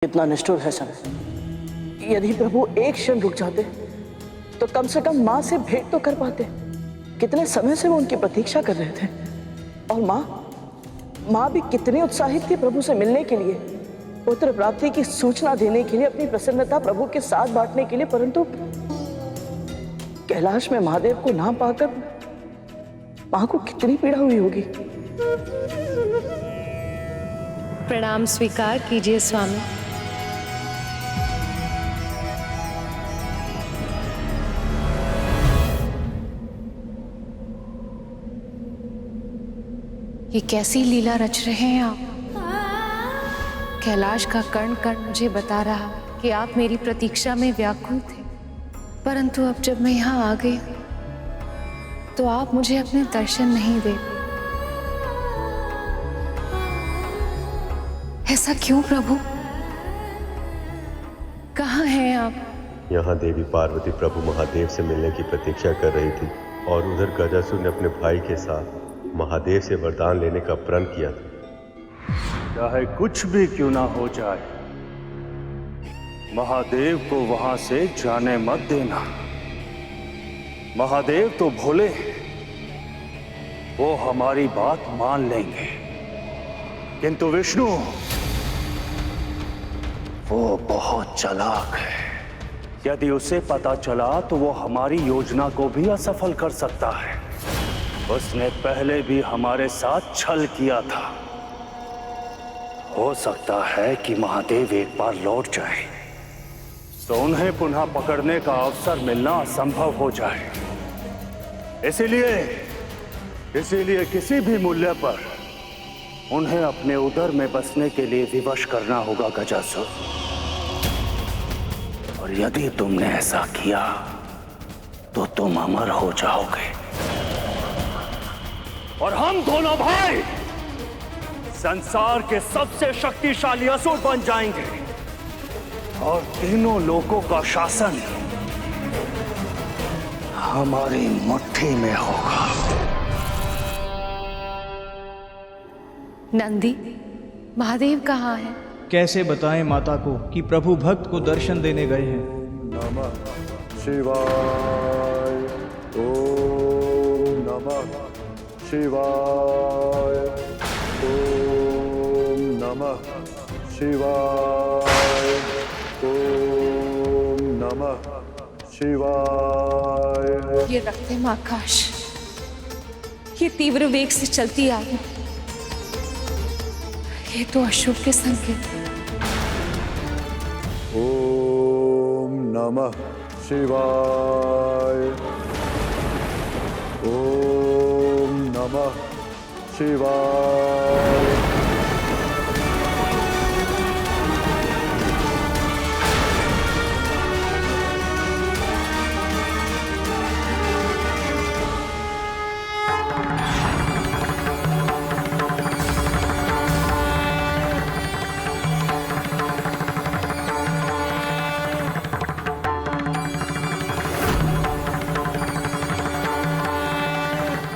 कितना निष्ठुर है समय। यदि प्रभु एक क्षण रुक जाते तो कम से कम माँ से भेंट तो कर पाते। कितने समय से वो उनकी प्रतीक्षा कर रहे थे। और माँ भी कितनी उत्साहित थी प्रभु से मिलने के लिए, पुत्र प्राप्ति की सूचना देने के लिए, अपनी प्रसन्नता प्रभु के साथ बांटने के लिए। परंतु कैलाश में महादेव को ना पाकर माँ को कितनी पीड़ा हुई होगी। प्रणाम स्वीकार कीजिए स्वामी। ये कैसी लीला रच रहे हैं आप। कैलाश का कण कण मुझे बता रहा कि आप मेरी प्रतीक्षा में व्याकुल थे, परंतु अब जब मैं यहाँ आ गई तो आप मुझे अपने दर्शन नहीं दे। ऐसा क्यों प्रभु? कहाँ हैं आप? यहाँ देवी पार्वती प्रभु महादेव से मिलने की प्रतीक्षा कर रही थी और उधर गजासुर ने अपने भाई के साथ महादेव से वरदान लेने का प्रण किया था। चाहे कुछ भी क्यों ना हो जाए, महादेव को वहां से जाने मत देना। महादेव तो भोले, वो हमारी बात मान लेंगे, किंतु विष्णु वो बहुत चालाक है। यदि उसे पता चला तो वो हमारी योजना को भी असफल कर सकता है। उसने पहले भी हमारे साथ छल किया था। हो सकता है कि महादेव एक बार लौट जाए तो उन्हें पुनः पकड़ने का अवसर मिलना असंभव हो जाए। इसीलिए किसी भी मूल्य पर उन्हें अपने उदर में बसने के लिए विवश करना होगा गजासुर। और यदि तुमने ऐसा किया तो तुम अमर हो जाओगे और हम दोनों भाई संसार के सबसे शक्तिशाली असुर बन जाएंगे और तीनों लोकों का शासन हमारी मुट्ठी में होगा। नंदी, महादेव कहाँ है? कैसे बताएं माता को कि प्रभु भक्त को दर्शन देने गए हैं। नमः शिवाय, ओम नमः शिवाय, ओम नमः शिवाय, ओम नमः शिवाय। ये रक्तम आकाश, ये तीव्र वेग से चलती आ रही, ये तो अशुभ के संकेत। ओम नमः शिवाय, ओम नमः शिवाय।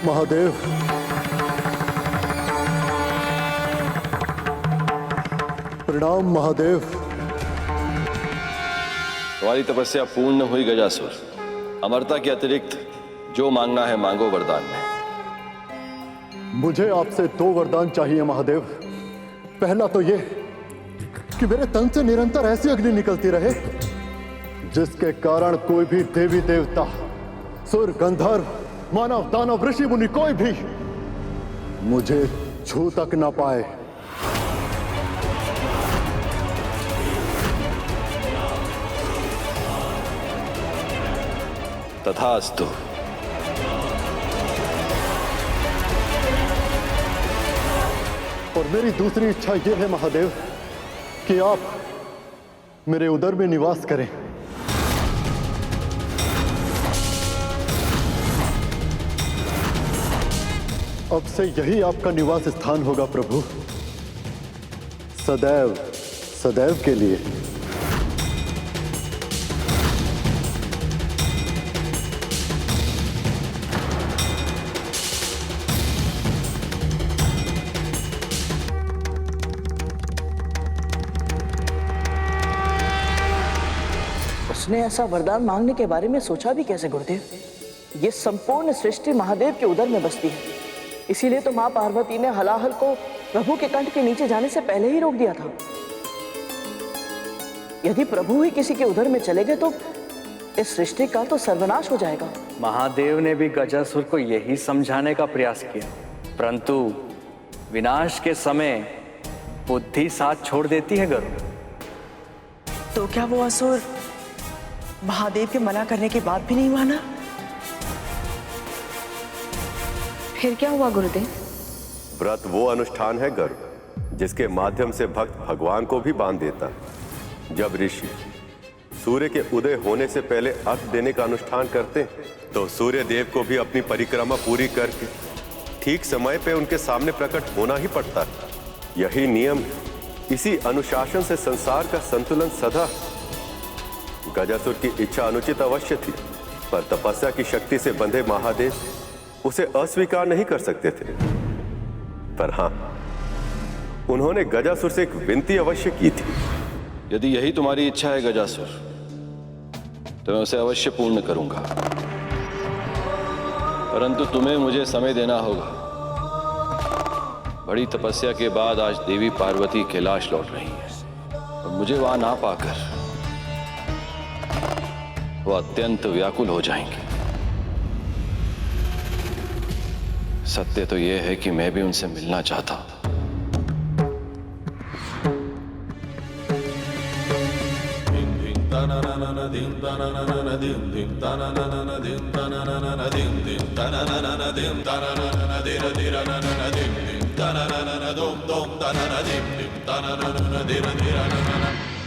महादेव, प्रणाम महादेव। तुम्हारी तपस्या पूर्ण हुई गजासुर। अमरता के अतिरिक्त जो मांगना है मांगो वरदान में। मुझे आपसे 2 वरदान चाहिए महादेव। पहला तो ये कि मेरे तन से निरंतर ऐसी अग्नि निकलती रहे जिसके कारण कोई भी देवी देवता, सुर, गंधर्व, मानव, दानव, ऋषि मुनि कोई भी मुझे छू तक ना पाए। तथास्तु। और मेरी दूसरी इच्छा यह है महादेव कि आप मेरे उदर में निवास करें। अब से यही आपका निवास स्थान होगा प्रभु, सदैव सदैव के लिए। उसने ऐसा वरदान मांगने के बारे में सोचा भी कैसे गुरुदेव? ये संपूर्ण सृष्टि महादेव के उदर में बसती है, इसीलिए तो माँ पार्वती ने हलाहल को प्रभु के कंठ के नीचे जाने से पहले ही रोक दिया था। यदि प्रभु ही किसी के उदर में चले गए तो इस सृष्टि का तो सर्वनाश हो जाएगा। महादेव ने भी गजासुर को यही समझाने का प्रयास किया, परंतु विनाश के समय बुद्धि साथ छोड़ देती है गरुड़। तो क्या वो असुर महादेव के मना करने के बाद भी नहीं माना? फिर क्या हुआ गुरुदेव? व्रत वो अनुष्ठान है गरुड़ जिसके माध्यम से भक्त भगवान को भी बांध देता है। जब ऋषि सूर्य के उदय होने से पहले अर्घ देने का अनुष्ठान करते हैं तो सूर्य देव को भी अपनी परिक्रमा पूरी करके ठीक समय पे उनके सामने प्रकट होना ही पड़ता है। यही नियम है। इसी अनुशासन से संसार का संतुलन सदा। गजासुर की इच्छा अनुचित अवश्य थी, पर तपस्या की शक्ति से बंधे महादेव उसे अस्वीकार नहीं कर सकते थे। पर हां, उन्होंने गजासुर से एक विनती अवश्य की थी। यदि यही तुम्हारी इच्छा है गजासुर, तो मैं उसे अवश्य पूर्ण करूंगा, परंतु तुम्हें मुझे समय देना होगा। बड़ी तपस्या के बाद आज देवी पार्वती कैलाश लौट रही है और मुझे वहां ना पाकर वो अत्यंत व्याकुल हो जाएंगे। सत्य तो यह है कि मैं भी उनसे मिलना चाहता हूं।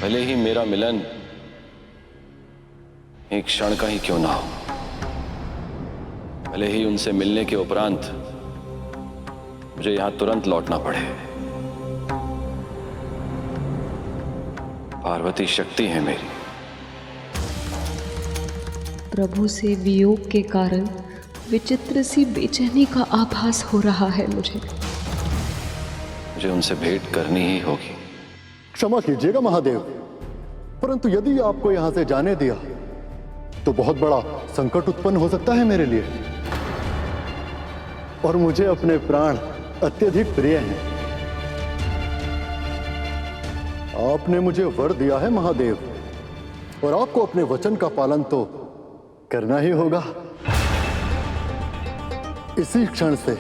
भले ही मेरा मिलन एक क्षण का ही क्यों ना हो, भले ही उनसे मिलने के उपरांत मुझे यहां तुरंत लौटना पड़े। पार्वती शक्ति है मेरी। प्रभु से वियोग के कारण विचित्र सी बेचैनी का आभास हो रहा है मुझे उनसे भेंट करनी ही होगी। क्षमा कीजिएगा महादेव, परंतु यदि आपको यहां से जाने दिया तो बहुत बड़ा संकट उत्पन्न हो सकता है मेरे लिए, और मुझे अपने प्राण अत्यधिक प्रिय हैं। आपने मुझे वर दिया है महादेव, और आपको अपने वचन का पालन तो करना ही होगा। इसी क्षण से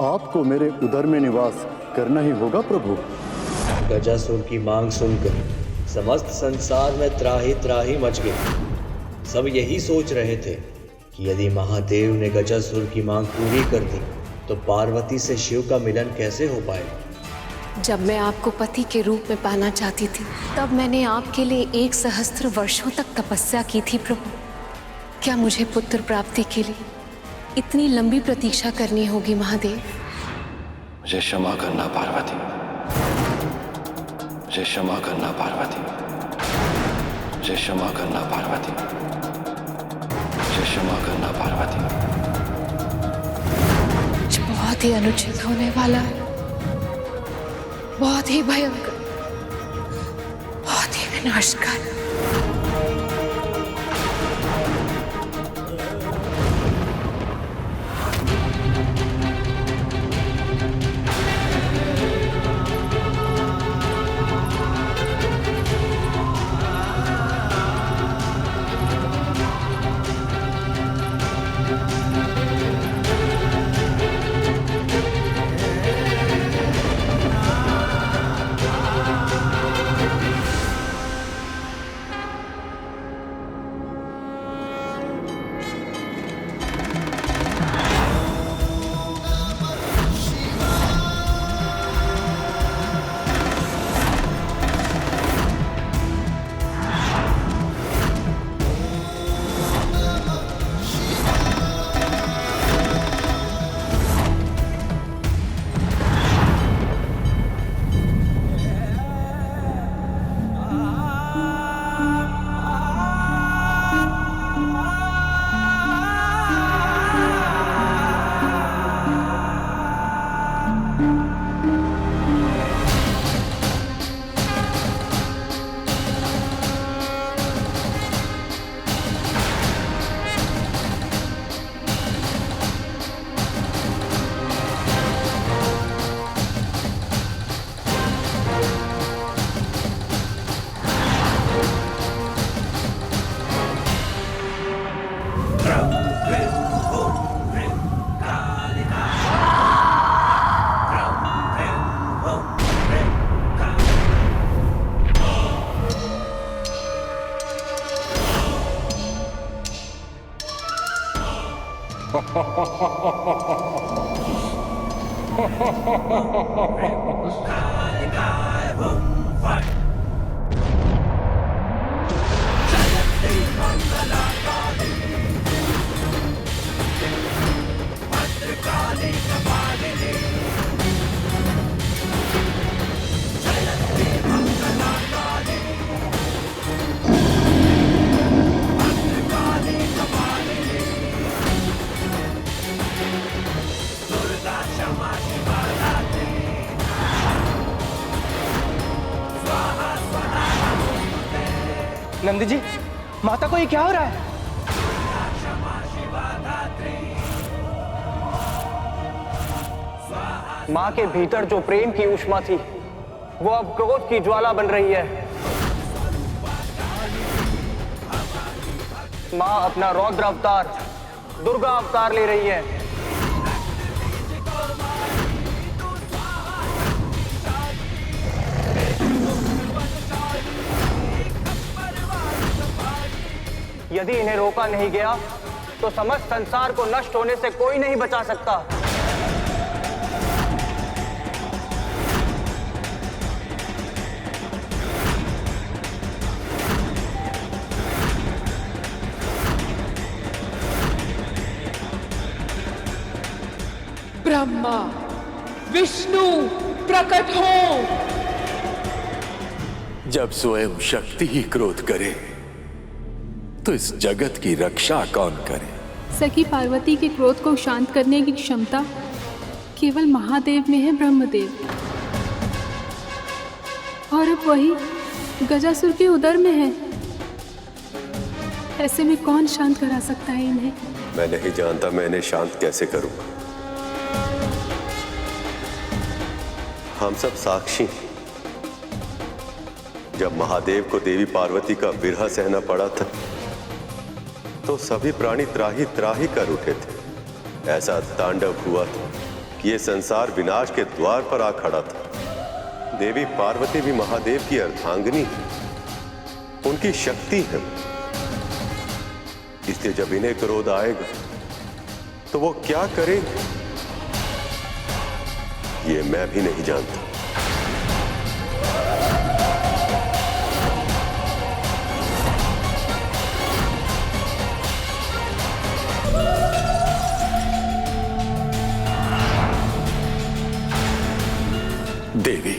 आपको मेरे उदर में निवास करना ही होगा प्रभु। गजासुर की मांग सुनकर समस्त संसार में त्राही त्राही मच गई। सब यही सोच रहे थे कि यदि महादेव ने गजासुर की मांग पूरी कर दी तो पार्वती से शिव का मिलन कैसे हो पाएगा। जब मैं आपको पति के रूप में पाना चाहती थी तब मैंने आपके लिए 1 सहस्त्र वर्षों तक तपस्या की थी प्रभु। क्या मुझे पुत्र प्राप्ति के लिए इतनी लंबी प्रतीक्षा करनी होगी महादेव? मुझे क्षमा करना पार्वती, मुझे क्षमा करना पार्वती, मुझे क्षमा करना पार्वती, मुझे क्षमा करना पार्वती। कुछ बहुत ही अनुचित होने वाला है, बहुत ही भयंकर, बहुत ही विनाशकारी। नंदी जी, माता को ये क्या हो रहा है? माँ के भीतर जो प्रेम की ऊष्मा थी वो अब क्रोध की ज्वाला बन रही है। माँ अपना रौद्र अवतार दुर्गा अवतार ले रही है। यदि इन्हें रोका नहीं गया तो समस्त संसार को नष्ट होने से कोई नहीं बचा सकता। ब्रह्मा विष्णु प्रकट हो। जब स्वयं शक्ति ही क्रोध करे तो इस जगत की रक्षा कौन करे? सखी पार्वती के क्रोध को शांत करने की क्षमता केवल महादेव में है, ब्रह्मदेव। और अब वही गजासुर के उदर में है। ऐसे में कौन शांत करा सकता है इन्हें? मैं नहीं जानता मैं इन्हें शांत कैसे करूं। हम सब साक्षी हैं। जब महादेव को देवी पार्वती का विरह सहना पड़ा था तो सभी प्राणी त्राही त्राही कर उठे थे। ऐसा तांडव हुआ था कि ये संसार विनाश के द्वार पर आ खड़ा था। देवी पार्वती भी महादेव की अर्धांगिनी है, उनकी शक्ति है। इसलिए जब इन्हें क्रोध आएगा तो वो क्या करेंगे ये मैं भी नहीं जानता। देवी,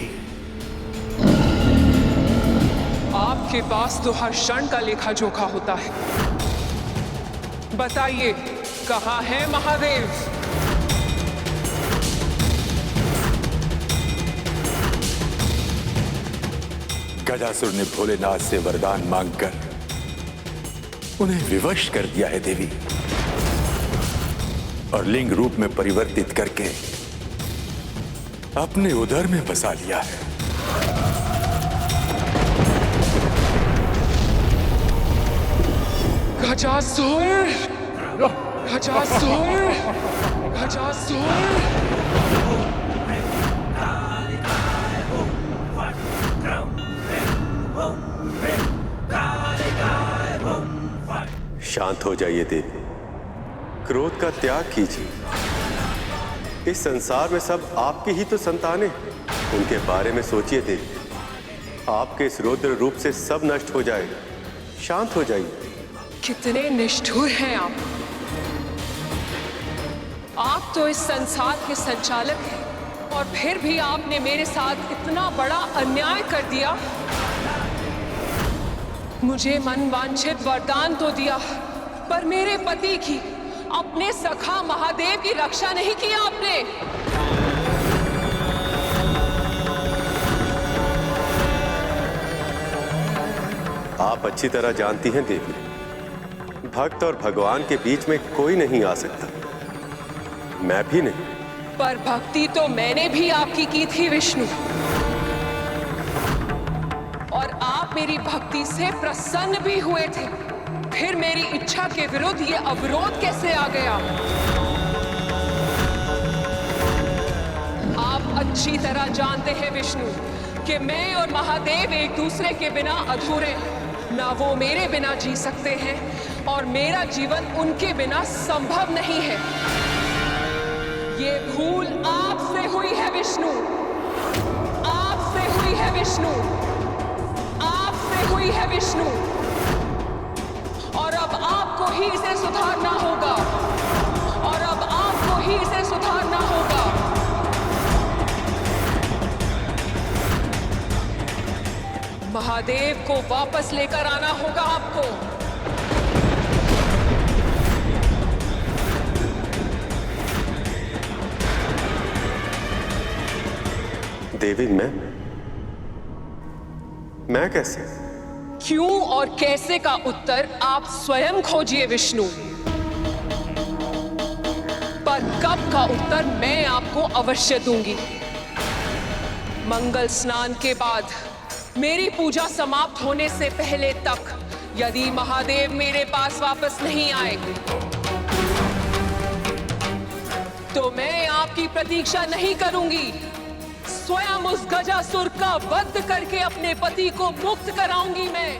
आपके पास तो हर क्षण का लेखा जोखा होता है। बताइए कहाँ है महादेव? गजासुर ने भोलेनाथ से वरदान मांगकर उन्हें विवश कर दिया है देवी, और लिंग रूप में परिवर्तित करके अपने उदर में बसा लिया है। गजासुर! गजासुर! गजासुर! शांत हो जाइए देवी, क्रोध का त्याग कीजिए। इस संसार में सब आपकी ही तो संतानें, उनके बारे में सोचिए देवी। आपके इस रौद्र रूप से सब नष्ट हो जाएगा। शांत हो जाइए। कितने निष्ठुर हैं आप! आप तो इस संसार के संचालक हैं और फिर भी आपने मेरे साथ इतना बड़ा अन्याय कर दिया। मुझे मनवांछित वरदान तो दिया, पर मेरे पति की, अपने सखा महादेव की रक्षा नहीं की आपने। आप अच्छी तरह जानती हैं देवी, भक्त और भगवान के बीच में कोई नहीं आ सकता, मैं भी नहीं। पर भक्ति तो मैंने भी आपकी की थी विष्णु, और आप मेरी भक्ति से प्रसन्न भी हुए थे। फिर मेरी इच्छा के विरुद्ध ये अवरोध कैसे आ गया? आप अच्छी तरह जानते हैं विष्णु, कि मैं और महादेव एक दूसरे के बिना अधूरे हैं। ना वो मेरे बिना जी सकते हैं और मेरा जीवन उनके बिना संभव नहीं है। ये भूल आपसे हुई है विष्णु, आपसे हुई है विष्णु, आपसे हुई है विष्णु, और अब आपको ही इसे सुधारना होगा, और अब आपको ही इसे सुधारना होगा। महादेव को वापस लेकर आना होगा आपको। देवी, मैं कैसे? क्यों और कैसे का उत्तर आप स्वयं खोजिए विष्णु, पर कब का उत्तर मैं आपको अवश्य दूंगी। मंगल स्नान के बाद मेरी पूजा समाप्त होने से पहले तक यदि महादेव मेरे पास वापस नहीं आए तो मैं आपकी प्रतीक्षा नहीं करूंगी। स्वयं उस गजासुर का वध करके अपने पति को मुक्त कराऊंगी मैं।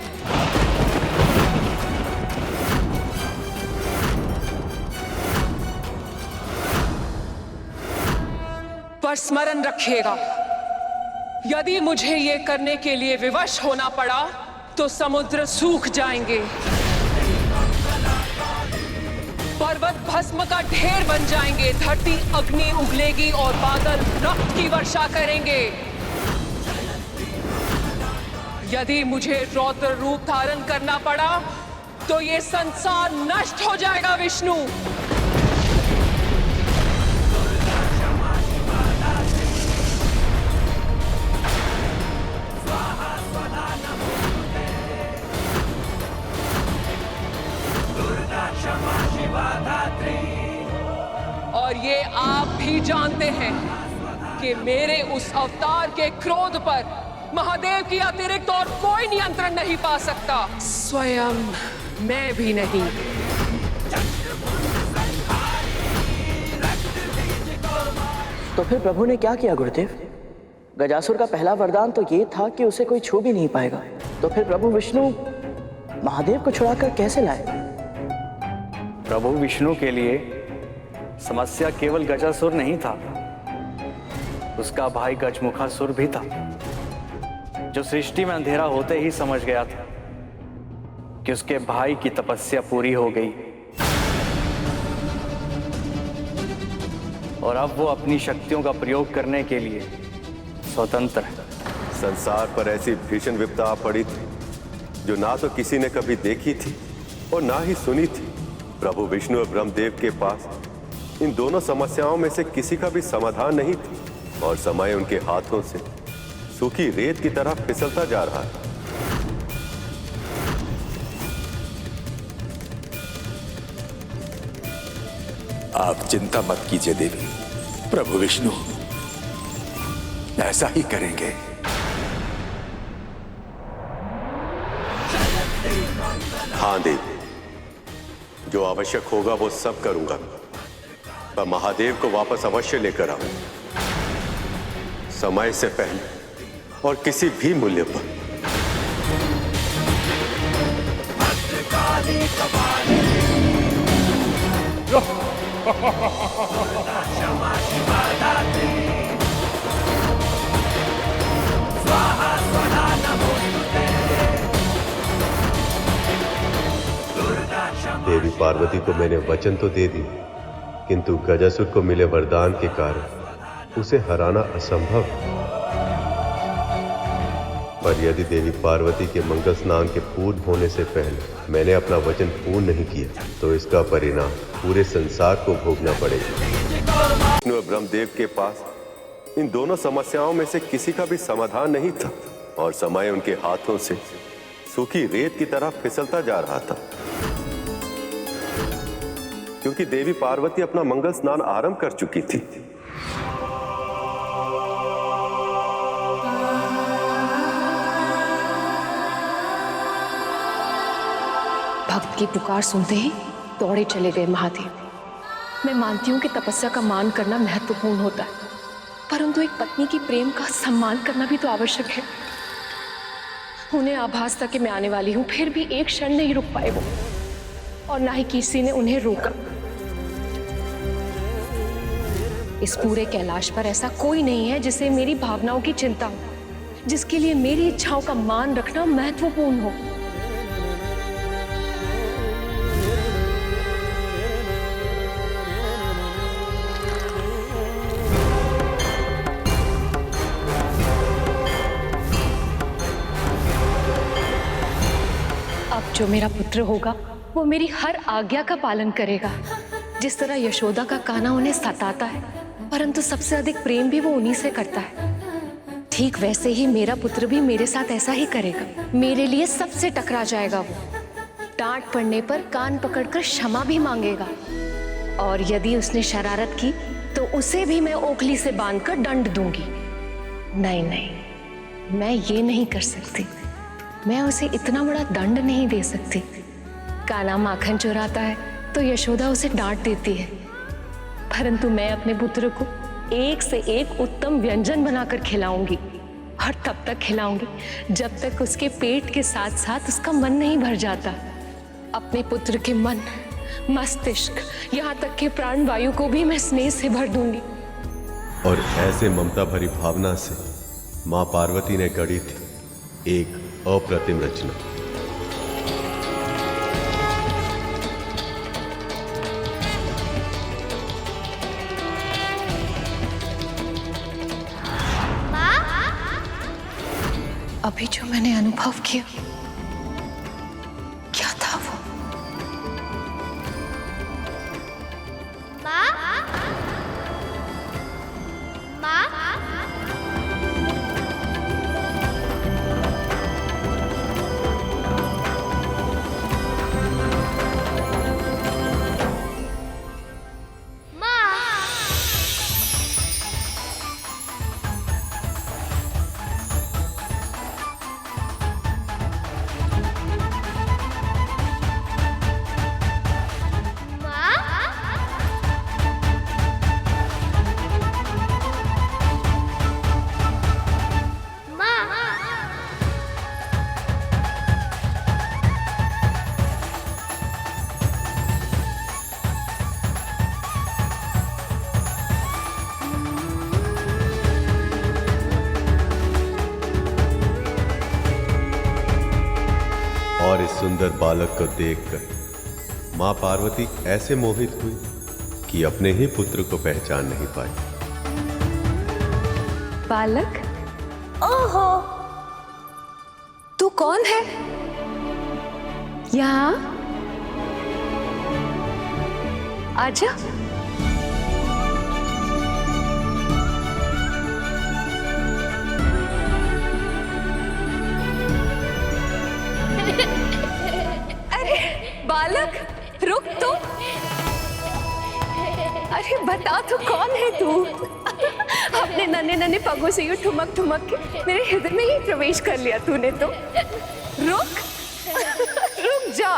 पर स्मरण रखिएगा, यदि मुझे ये करने के लिए विवश होना पड़ा तो समुद्र सूख जाएंगे, पर्वत भस्म का ढेर बन जाएंगे, धरती अग्नि उगलेगी और बादल रक्त की वर्षा करेंगे। यदि मुझे रौद्र रूप धारण करना पड़ा तो ये संसार नष्ट हो जाएगा विष्णु। और ये आप भी जानते हैं कि मेरे उस अवतार के क्रोध पर महादेव की अतिरिक्त और कोई नियंत्रण नहीं पा सकता, स्वयं मैं भी नहीं। तो फिर प्रभु ने क्या किया गुरुदेव? गजासुर का पहला वरदान तो ये था कि उसे कोई छू भी नहीं पाएगा। तो फिर प्रभु विष्णु महादेव को छुड़ाकर कैसे लाए? प्रभु विष्णु के लिए समस्या केवल गजासुर नहीं था, उसका भाई गजमुखासुर भी था, जो सृष्टि में अंधेरा होते ही समझ गया था कि उसके भाई की तपस्या पूरी हो गई और अब वो अपनी शक्तियों का प्रयोग करने के लिए स्वतंत्र है। संसार पर ऐसी भीषण विपदा पड़ी थी जो ना तो किसी ने कभी देखी थी और ना ही सुनी थी। प्रभु विष्णु और ब्रह्मदेव के पास इन दोनों समस्याओं में से किसी का भी समाधान नहीं था और समय उनके हाथों से सूखी रेत की तरह फिसलता जा रहा है। आप चिंता मत कीजिए देवी, प्रभु विष्णु ऐसा ही करेंगे। हाँ देवी, जो आवश्यक होगा वो सब करूंगा, पर महादेव को वापस अवश्य लेकर आऊं, समय से पहले और किसी भी मूल्य पर। देवी पार्वती को मैंने वचन तो दे दी, किंतु गजासुर को मिले वरदान के कारण उसे हराना असंभव। पर यदि देवी पार्वती के मंगल स्नान के पूर्ण होने से पहले मैंने अपना वचन पूर्ण नहीं किया तो इसका परिणाम पूरे संसार को भोगना पड़ेगा। विष्णु और ब्रह्मदेव के पास इन दोनों समस्याओं में से किसी का भी समाधान नहीं था और समय उनके हाथों से सूखी रेत की तरह फिसलता जा रहा था, क्योंकि देवी पार्वती अपना मंगल स्नान आरंभ कर चुकी थी। भक्त की पुकार सुनते ही दौड़े चले गए महादेव। मैं मानती हूं कि तपस्या का मान करना महत्वपूर्ण होता है, परंतु एक पत्नी की प्रेम का सम्मान करना भी तो आवश्यक है। उन्हें आभास था कि मैं आने वाली हूं, फिर भी एक क्षण नहीं रुक पाए वो, और ना ही किसी ने उन्हें रोका। इस पूरे कैलाश पर ऐसा कोई नहीं है जिसे मेरी भावनाओं की चिंता हो, जिसके लिए मेरी इच्छाओं का मान रखना महत्वपूर्ण हो। अब जो मेरा पुत्र होगा वो मेरी हर आज्ञा का पालन करेगा। जिस तरह यशोदा का कान्हा उन्हें सताता है, परंतु सबसे अधिक प्रेम भी वो उन्हीं से करता है, ठीक वैसे ही मेरा पुत्र भी मेरे साथ ऐसा ही करेगा। मेरे लिए सबसे टकरा जाएगा वो, डांट पड़ने पर कान पकड़कर क्षमा भी मांगेगा, और यदि उसने शरारत की तो उसे भी मैं ओखली से बांधकर दंड दूंगी। नहीं नहीं, मैं ये नहीं कर सकती, मैं उसे इतना बड़ा दंड नहीं दे सकती। कान्हा माखन चुराता है तो यशोदा उसे डांट देती है, परंतु मैं अपने पुत्र को एक से एक उत्तम व्यंजन बनाकर खिलाऊंगी, और तब तक खिलाऊंगी जब तक उसके पेट के साथ साथ उसका मन नहीं भर जाता। अपने पुत्र के मन, मस्तिष्क, यहाँ तक कि प्राण वायु को भी मैं स्नेह से भर दूंगी। और ऐसे ममता भरी भावना से मां पार्वती ने गढ़ी थी एक अप्रतिम रचना। अभी जो मैंने अनुभव किया, क्या था वो? और इस सुंदर बालक को देखकर मां पार्वती ऐसे मोहित हुई कि अपने ही पुत्र को पहचान नहीं पाई। बालक? ओहो, तू कौन है? यहाँ आजा। बालक, रुक तो। अरे बता तो कौन है तू? अपने नन्हे नन्हे पगों से यूं ठुमक ठुमक के मेरे हृदय में ही प्रवेश कर लिया तूने तो। रुक रुक जा।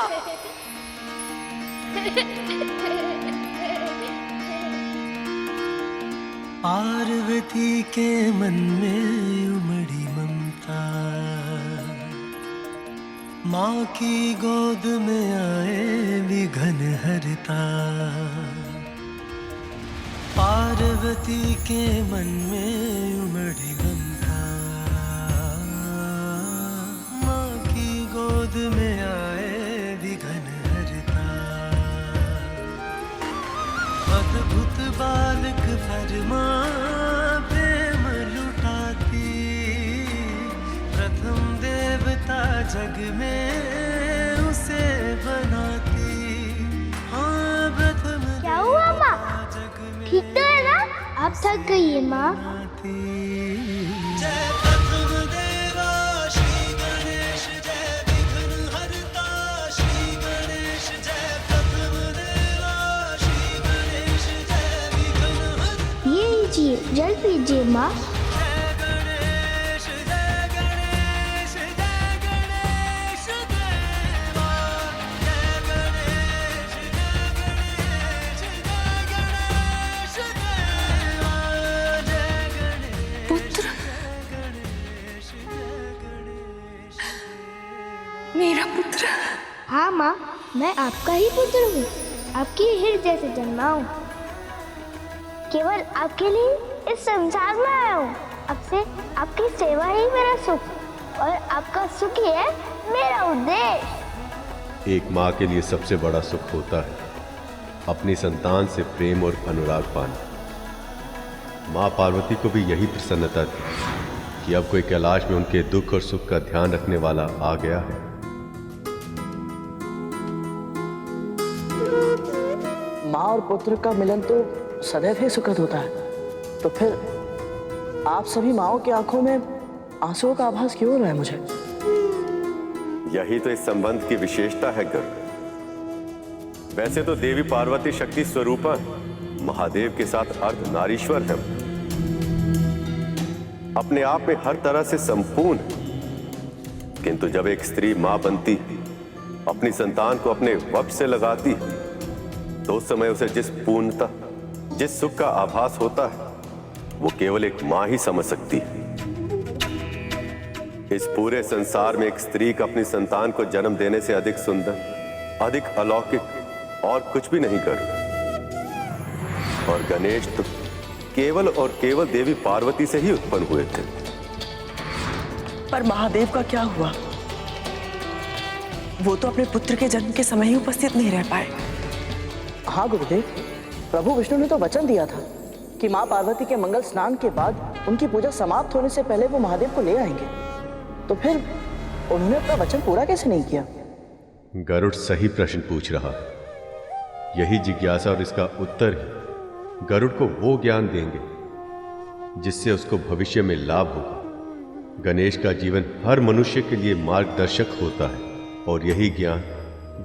पार्वती के मन में उमड़ी ममता, माँ की गोद में आए विघन हरता। पार्वती के मन में उमड़ी ममता, माँ की गोद में आए विघन हरता। अद्भुत बालक फरमा प्रेम लुटाती, प्रथम देवता जग में उसे बनाती। हाँ, प्रथम क्या हुआ माँ? ठीक तो है ना? आप थक गई है माँ? जय प्रथम देवा श्री गणेश, जय विघ्न हरता श्री गणेश, जय प्रथम देवा श्री गणेश, जय विघ्न हरता। ये लीजिए, जल पीजिए माँ। मेरा पुत्र। हाँ माँ, मैं आपका ही पुत्र हूँ, आपके हृदय से जन्मा हूँ। केवल आपके लिए इस संसार में आया हूँ। अब से आपकी सेवा ही मेरा सुख, और आपका सुख ही है मेरा उद्देश्य। एक माँ के लिए सबसे बड़ा सुख होता है अपनी संतान से प्रेम और अनुराग पाना। माँ पार्वती को भी यही प्रसन्नता थी कि अब कोई कैलाश में उनके दुख और सुख का ध्यान रखने वाला आ गया है। माँ और पुत्र का मिलन तो सदैव ही सुखद होता है, तो फिर आप सभी माँओं की आंखों में आंसुओं का आभास क्यों हो रहा है मुझे? यही तो इस संबंध की विशेषता है गर्ग। वैसे तो देवी पार्वती शक्ति स्वरूपा महादेव के साथ अर्ध नारीश्वर है, अपने आप में हर तरह से संपूर्ण। किंतु जब एक स्त्री मां बनती, अपनी संतान को अपने वश से लगाती, तो उस समय उसे जिस पूर्णता, जिस सुख का आभास होता है, वो केवल एक मां ही समझ सकती है। इस पूरे संसार में एक स्त्री का अपनी संतान को जन्म देने से अधिक सुंदर, अधिक अलौकिक और कुछ भी नहीं कर। और गणेश तो केवल और केवल देवी पार्वती से ही उत्पन्न हुए थे। पर महादेव का क्या हुआ? वो तो अपने पुत्र के जन्म के समय ही उपस्थित नहीं रह पाए। हाँ गुरुदेव, प्रभु विष्णु ने तो वचन दिया था कि माँ पार्वती के मंगल स्नान के बाद उनकी पूजा समाप्त होने से पहले वो महादेव को ले आएंगे। तो फिर उन्होंने अपना वचन पूरा कैसे नहीं किया? गरुड़ सही प्रश्न पूछ रहा है। यही जिज्ञासा और इसका उत्तर ही गरुड़ को वो ज्ञान देंगे जिससे उसको भविष्य में लाभ होगा। गणेश का जीवन हर मनुष्य के लिए मार्गदर्शक होता है, और यही ज्ञान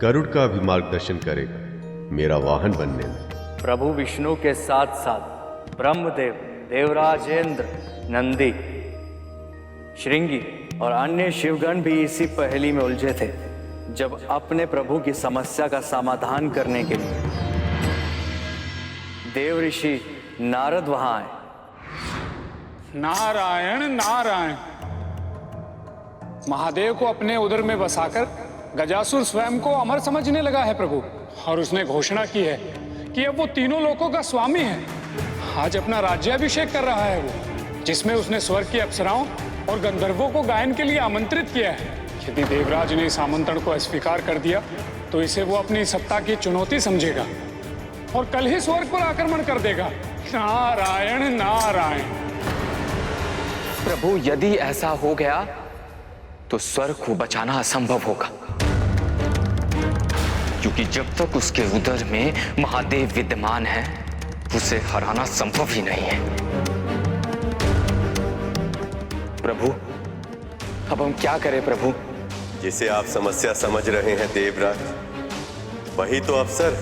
गरुड़ का भी मार्गदर्शन करेगा मेरा वाहन बनने में। प्रभु विष्णु के साथ साथ ब्रह्मदेव, देवराजेंद्र, नंदी, श्रृंगी और अन्य शिवगण भी इसी पहेली में उलझे थे, जब अपने प्रभु की समस्या का समाधान करने के लिए देव ऋषि नारद वहां आए। नारायण नारायण। महादेव को अपने उदर में बसाकर गजासुर स्वयं को अमर समझने लगा है प्रभु, और उसने घोषणा की है कि अब वो तीनों लोकों का स्वामी है। आज अपना राज्याभिषेक कर रहा है वो, जिसमें उसने स्वर्ग की अप्सराओं और गंधर्वों को गायन के लिए आमंत्रित किया है। यदि देवराज ने इस आमंत्रण को अस्वीकार कर दिया तो इसे वो अपनी सत्ता की चुनौती समझेगा और कल ही स्वर्ग पर आक्रमण कर देगा। नारायण नारायण। प्रभु, यदि ऐसा हो गया तो स्वर्ग को बचाना असंभव होगा, क्योंकि जब तक उसके उदर में महादेव विद्यमान है, उसे हराना संभव ही नहीं है। प्रभु, अब हम क्या करें प्रभु? जिसे आप समस्या समझ रहे हैं देवराज, वही तो अवसर।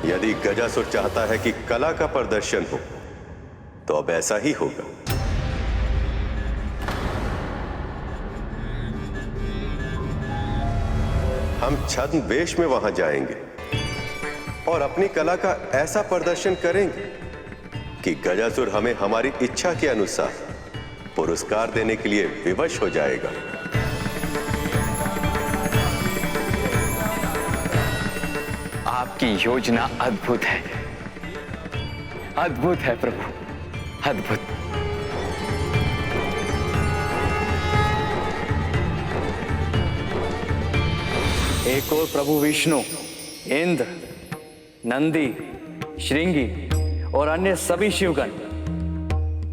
यदि गजासुर चाहता है कि कला का प्रदर्शन हो, तो अब ऐसा ही होगा। हम छद्मवेश में वहां जाएंगे और अपनी कला का ऐसा प्रदर्शन करेंगे कि गजासुर हमें हमारी इच्छा के अनुसार पुरस्कार देने के लिए विवश हो जाएगा। आपकी योजना अद्भुत है, अद्भुत है प्रभु, अद्भुत। एक और प्रभु विष्णु, इंद्र, नंदी, श्रृंगी और अन्य सभी शिवगण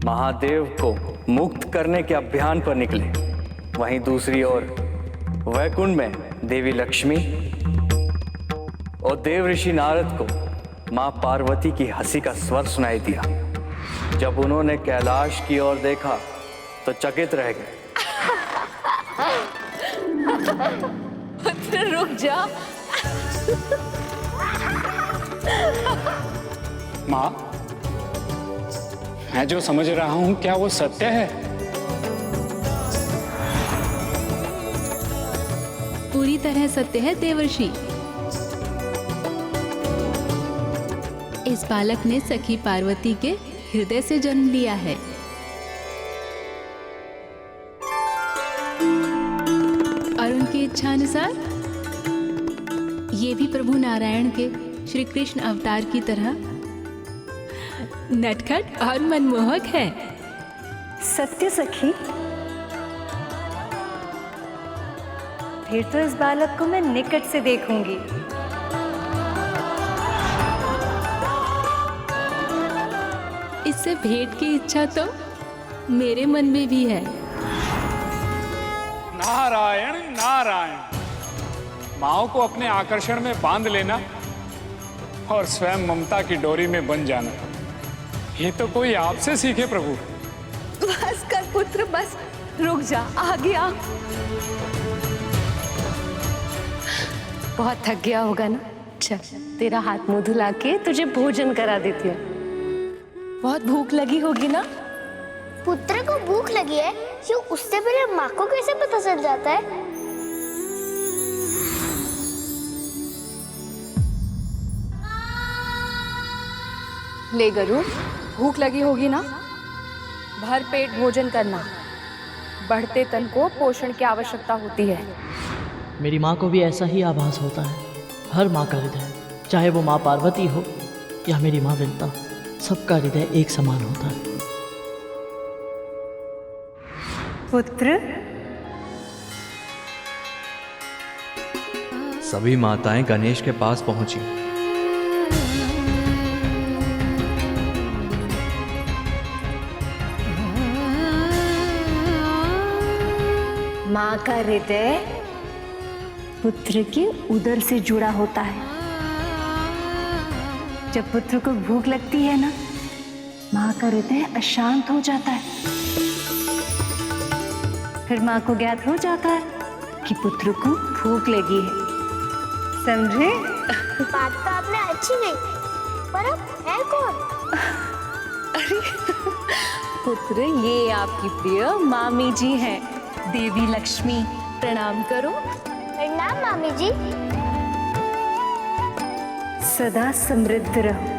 महादेव को मुक्त करने के अभियान पर निकले। वहीं दूसरी ओर वैकुंठ में देवी लक्ष्मी और देव ऋषि नारद को मां पार्वती की हंसी का स्वर सुनाई दिया। जब उन्होंने कैलाश की ओर देखा तो चकित रह गए। पुत्र रुक जा। माँ, मैं जो समझ रहा हूं, क्या वो सत्य है? पूरी तरह सत्य है देवर्षि। इस बालक ने सखी पार्वती के हृदय से जन्म लिया है। उनकी इच्छा अनुसार। ये भी प्रभु नारायण के श्री कृष्ण अवतार की तरह नटखट और मनमोहक है। सत्य सखी, फिर तो इस बालक को मैं निकट से देखूंगी। इससे भेंट की इच्छा तो मेरे मन में भी है। नारायण नारायण, माओ को अपने आकर्षण में बांध लेना और स्वयं ममता की डोरी में बन जाना, ये तो कोई आपसे सीखे प्रभु। बस कर पुत्र, बस रुक जा, आगे आ। बहुत थक गया होगा ना? चल तेरा हाथ मुंह धुला के तुझे भोजन करा देती है। बहुत भूख लगी होगी ना? पुत्र को भूख लगी है, क्यों उससे पहले माँ को कैसे पता चल जाता है? ले गरुड़, भूख लगी होगी ना? भर पेट भोजन करना। बढ़ते तन को पोषण की आवश्यकता होती है। मेरी माँ को भी ऐसा ही आभास होता है। हर माँ का हृदय, चाहे वो माँ पार्वती हो या मेरी माँ विंता, सबका हृदय एक समान होता है। पुत्र, सभी माताएं गणेश के पास पहुंची। माँ का हृदय पुत्र के उदर से जुड़ा होता है। जब पुत्र को भूख लगती है ना, माँ का हृदय अशांत हो जाता है। फिर माँ को ज्ञात हो जाता है कि पुत्र को भूख लगी है। समझे? बात तो आपने अच्छी गई, पर अब है कौन? अरे पुत्र, ये आपकी प्रिय मामी जी हैं, देवी लक्ष्मी। प्रणाम करो। प्रणाम मामी जी। सदा समृद्ध रहो।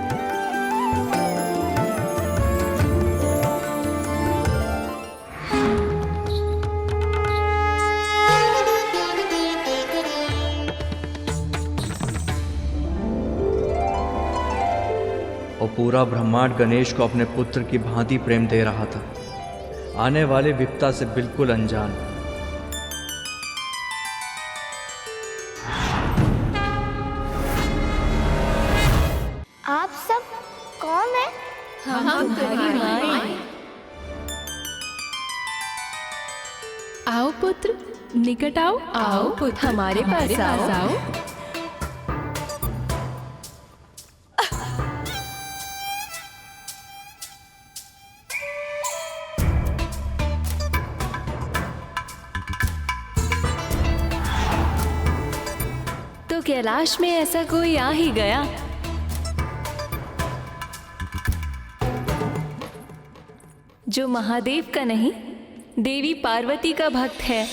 और पूरा ब्रह्मांड गणेश को अपने पुत्र की भांति प्रेम दे रहा था, आने वाले विपदा से बिल्कुल अनजान। आप सब कौन है? हम तुम्हारी माँ। आओ पुत्र, निकट आओ। आओ पुत्र, हमारे पास आओ। तो कैलाश में ऐसा कोई आ ही गया। जो महादेव का नहीं, देवी पार्वती का भक्त है।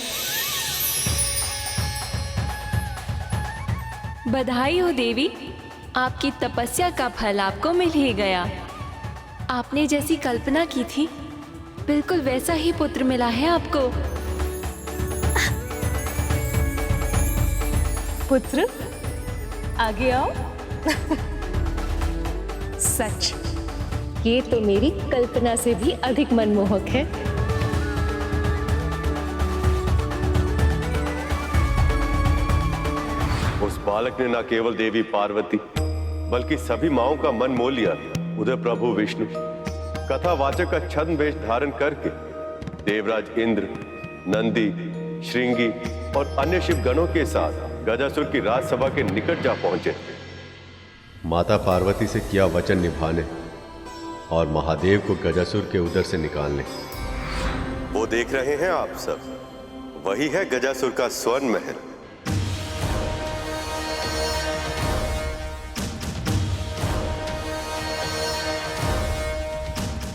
बधाई हो देवी, आपकी तपस्या का फल आपको मिल ही गया। आपने जैसी कल्पना की थी, बिल्कुल वैसा ही पुत्र मिला है आपको। पुत्र, आगे आओ। सच, ये तो मेरी कल्पना से भी अधिक मनमोहक है। उस बालक ने न केवल देवी पार्वती बल्कि सभी माओं का मन मोह लिया। उधर प्रभु विष्णु कथावाचक का छद्म वेश धारण करके देवराज इंद्र, नंदी, श्रृंगी और अन्य शिव गणों के साथ गजासुर की राजसभा के निकट जा पहुंचे। माता पार्वती से किया वचन निभाने और महादेव को गजासुर के उदर से निकालने। वो देख रहे हैं आप सब, वही है गजासुर का स्वर्ण महल।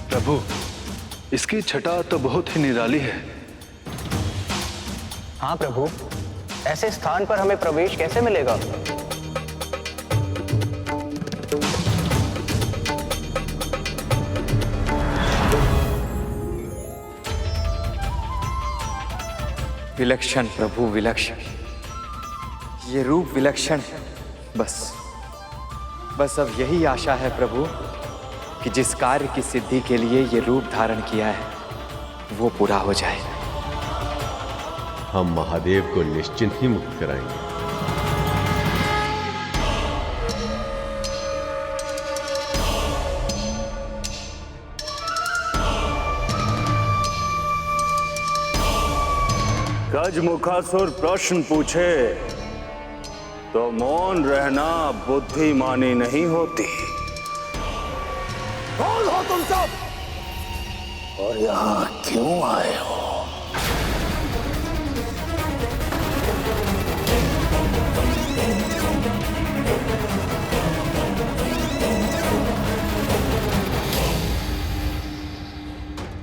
प्रभु, इसकी छटा तो बहुत ही निराली है। हाँ प्रभु, ऐसे स्थान पर हमें प्रवेश कैसे मिलेगा? विलक्षण प्रभु, विलक्षण। ये रूप विलक्षण है। बस अब यही आशा है प्रभु कि जिस कार्य की सिद्धि के लिए ये रूप धारण किया है वो पूरा हो जाए। हम महादेव को निश्चिंत ही मुक्त कराएंगे। गजमुखासुर प्रश्न पूछे तो मौन रहना बुद्धिमानी नहीं होती। कौन हो तुम सब और यहां क्यों आए हो?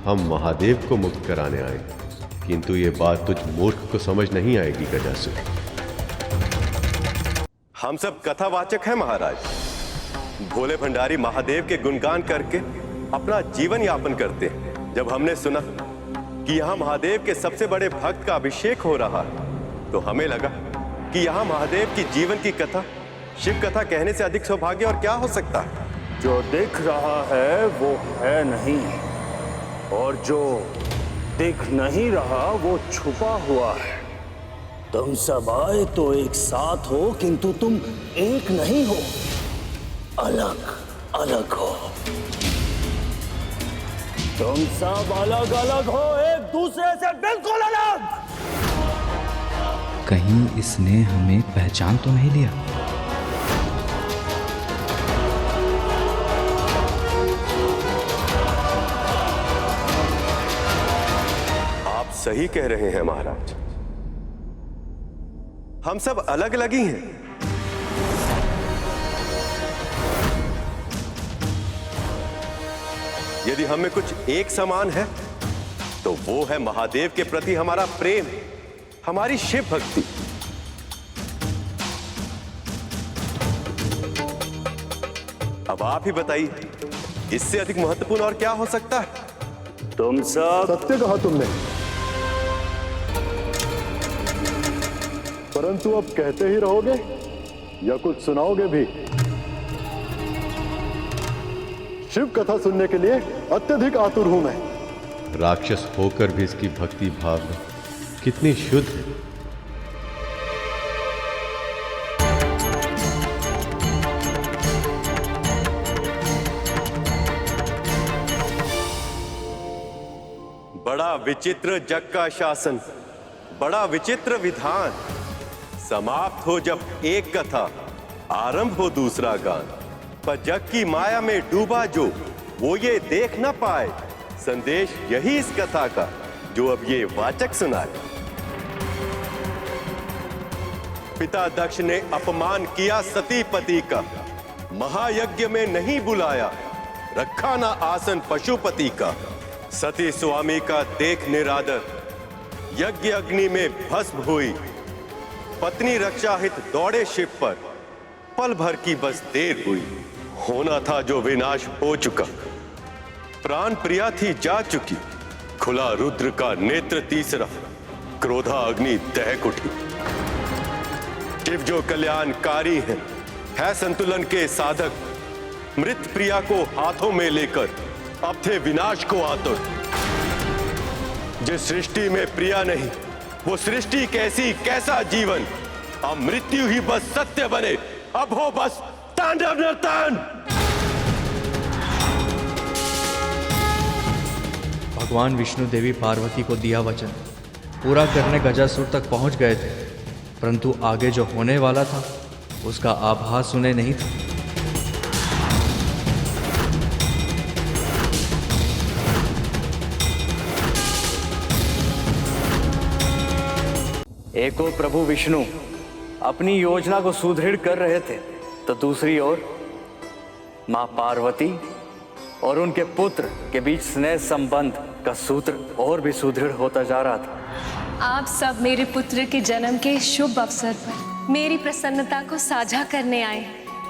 हम महादेव को मुक्त कराने आए, किंतु ये बात तुझ मूर्ख को समझ नहीं आएगी गजासुर। हम सब कथावाचक हैं महाराज। भोले भंडारी महादेव के गुणगान करके अपना जीवन यापन करते हैं। जब हमने सुना कि यहाँ महादेव के सबसे बड़े भक्त का अभिषेक हो रहा है तो हमें लगा कि यहाँ महादेव की जीवन की कथा शिव कथा कहने से अधिक सौभाग्य और क्या हो सकता है। जो दिख रहा है वो है नहीं, और जो दिख नहीं रहा वो छुपा हुआ है। तुम सब आए तो एक साथ हो, किंतु तुम एक नहीं हो, अलग अलग हो। तुम सब अलग अलग हो, एक दूसरे से बिल्कुल अलग। कहीं इसने हमें पहचान तो नहीं लिया? आप सही कह रहे हैं महाराज, हम सब अलग अलग ही हैं। यदि हमें कुछ एक समान है तो वो है महादेव के प्रति हमारा प्रेम, हमारी शिव भक्ति। अब आप ही बताइए, इससे अधिक महत्वपूर्ण और क्या हो सकता है? तुम सब सत्य कहा तुमने, परंतु अब कहते ही रहोगे या कुछ सुनाओगे भी? शिव कथा सुनने के लिए अत्यधिक आतुर हूं मैं। राक्षस होकर भी इसकी भक्ति भावना कितनी शुद्ध है। बड़ा विचित्र जग का शासन, बड़ा विचित्र विधान। समाप्त हो जब एक कथा, आरंभ हो दूसरा गान। पर जग की माया में डूबा जो, वो ये देख न पाए। संदेश यही इस कथा का, जो अब ये वाचक सुनाए। पिता दक्ष ने अपमान किया सती पति का, महायज्ञ में नहीं बुलाया, रखा ना आसन पशुपति का। सती स्वामी का देख निरादर, यज्ञ अग्नि में भस्म हुई। पत्नी रक्षा हित दौड़े शिव पर, पल भर की बस देर हुई। होना था जो विनाश हो चुका, प्राण प्रिया थी जा चुकी। खुला रुद्र का नेत्र तीसरा, क्रोधा अग्नि दहक उठी। शिव जो कल्याणकारी है संतुलन के साधक। मृत प्रिया को हाथों में लेकर अब थे विनाश को आतुर। जिस सृष्टि में प्रिया नहीं, वो सृष्टि कैसी कैसा जीवन। अब मृत्यु ही बस सत्य बने, अब हो बस तांडव नर्तन। भगवान विष्णु देवी पार्वती को दिया वचन पूरा करने गजासुर तक पहुंच गए थे, परंतु आगे जो होने वाला था उसका आभास उन्हें नहीं था। एक ओर प्रभु विष्णु अपनी योजना को सुदृढ़ कर रहे थे, तो दूसरी ओर मां पार्वती और उनके पुत्र के बीच स्नेह संबंध का सूत्र और भी सुदृढ़ होता जा रहा था। आप सब मेरे पुत्र के जन्म के शुभ अवसर पर मेरी प्रसन्नता को साझा करने आए,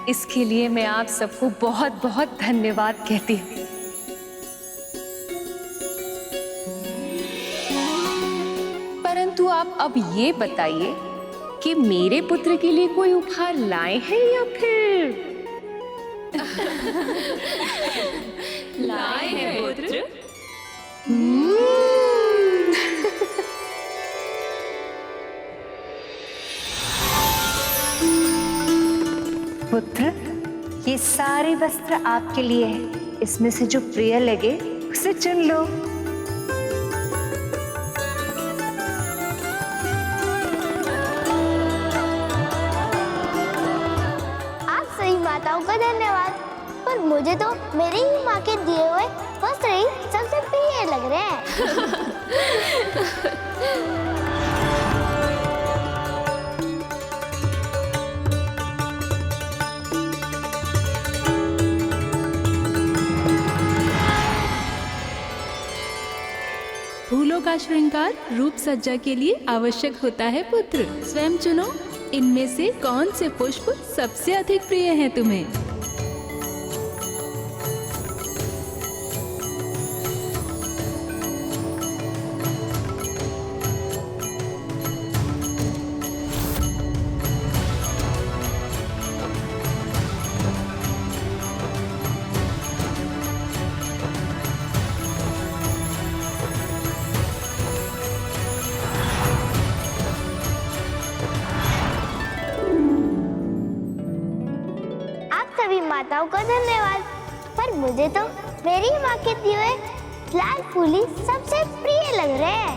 इसके लिए मैं आप सबको बहुत बहुत धन्यवाद कहती हूँ। परंतु आप अब ये बताइए कि मेरे पुत्र के लिए कोई उपहार लाए हैं या फिर लाए हैं पुत्र। पुत्र, ये सारे वस्त्र आपके लिए हैं। इसमें से जो प्रिय लगे उसे चुन लो। आप सही माताओं का धन्यवाद, पर मुझे तो मेरी ही माँ के दिए हुए वस्त्र ही सबसे प्रिय लग रहे हैं। फूलों का श्रृंगार रूप सज्जा के लिए आवश्यक होता है पुत्र। स्वयं चुनो, इनमें से कौन से पुष्प सबसे अधिक प्रिय हैं तुम्हें। माताओं का धन्यवाद, पर मुझे तो मेरी माँ के दिए हुए लाल फूल ही सबसे प्रिय लग रहे हैं।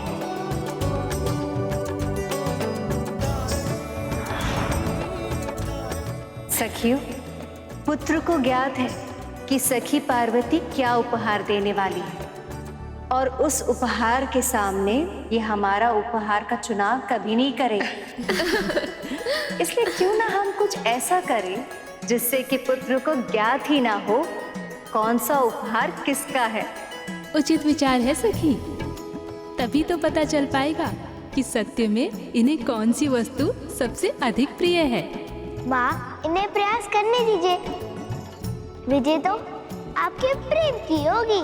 सखियों, पुत्र को ज्ञात है कि सखी पार्वती क्या उपहार देने वाली है, और उस उपहार के सामने ये हमारा उपहार का चुनाव कभी नहीं करेगा। इसलिए क्यों ना हम कुछ ऐसा करें जिससे कि पुत्र को ज्ञात ही ना हो कौन सा उपहार किसका है। उचित विचार है सखी, तभी तो पता चल पाएगा कि सत्य में इन्हें कौन सी वस्तु सबसे अधिक प्रिय है। माँ, इन्हें प्रयास करने दीजिए, विजय तो आपके प्रेम की होगी।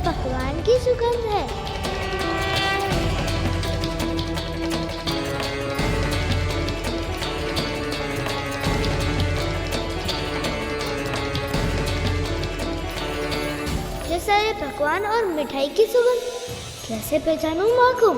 पकवान की सुगंध है। ये सारे पकवान और मिठाई की सुगंध कैसे पहचानूं माँ को?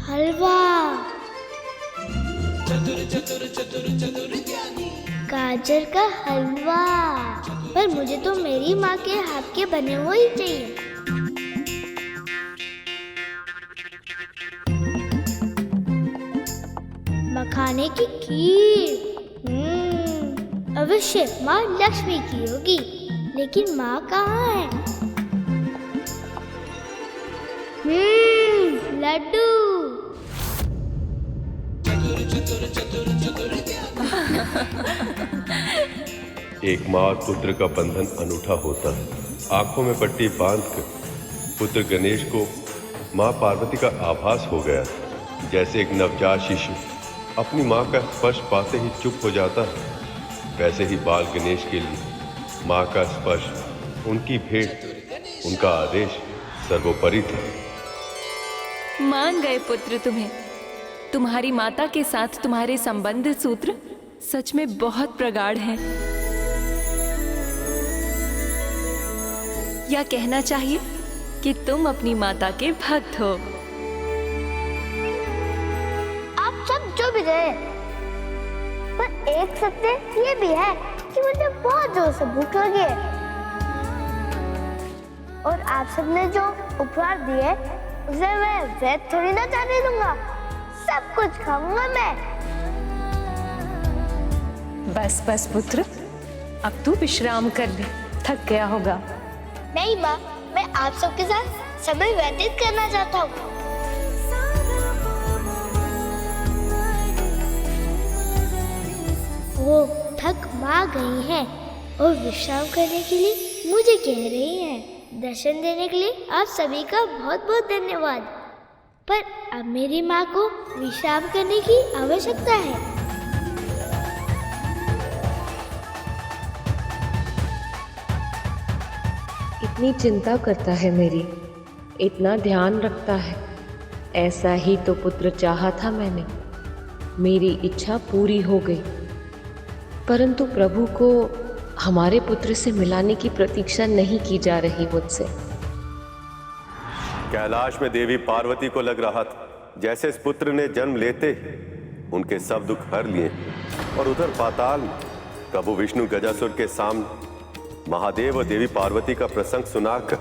हलवा, गाजर का हलवा, पर मुझे तो मेरी माँ के हाथ के बने हुए ही चाहिए। मखाने की खीर, अवश्य माँ लक्ष्मी की होगी, लेकिन माँ कहाँ है? लड्डू। एक माँ और पुत्र का बंधन अनूठा होता है। आंखों में पट्टी बांधकर पुत्र गणेश को माँ पार्वती का आभास हो गया, जैसे एक नवजात शिशु अपनी माँ का स्पर्श पाते ही चुप हो जाता है, वैसे ही बाल गणेश के लिए माँ का स्पर्श, उनकी भेंट, उनका आदेश सर्वोपरि था। मान गए पुत्र तुम्हें। तुम्हारी माता के साथ तुम्हारे संबंध सूत्र सच में बहुत प्रगाढ़ हैं। या कहना चाहिए कि तुम अपनी माता के भक्त हो। आप सब जो भी रहे, पर एक सत्य ये भी है कि मुझे बहुत जोर से भूख लगी है और आप सबने जो उपहार दिए उसे मैं वैध थोड़ी ना जाने दूंगा। सब कुछ खाऊंगा मैं। बस बस पुत्र, अब तू विश्राम कर ले, थक गया होगा। नहीं माँ, मैं आप सबके साथ समय व्यतीत करना चाहता हूँ। वो थक मार गई हैं और विश्राम करने के लिए मुझे कह रही हैं। दर्शन देने के लिए आप सभी का बहुत बहुत धन्यवाद। पर अब मेरी माँ को विश्राम करने की आवश्यकता है। इतनी चिंता करता है मेरी, इतना ध्यान रखता है। ऐसा ही तो पुत्र चाहा था मैंने। मेरी इच्छा पूरी हो गई, परंतु प्रभु को हमारे पुत्र से मिलाने की प्रतीक्षा नहीं की जा रही मुझसे। कैलाश में देवी पार्वती को लग रहा था जैसे इस पुत्र ने जन्म लेते ही उनके सब दुख हर लिए, और उधर पाताल में प्रभु विष्णु गजासुर के सामने महादेव और देवी पार्वती का प्रसंग सुनाकर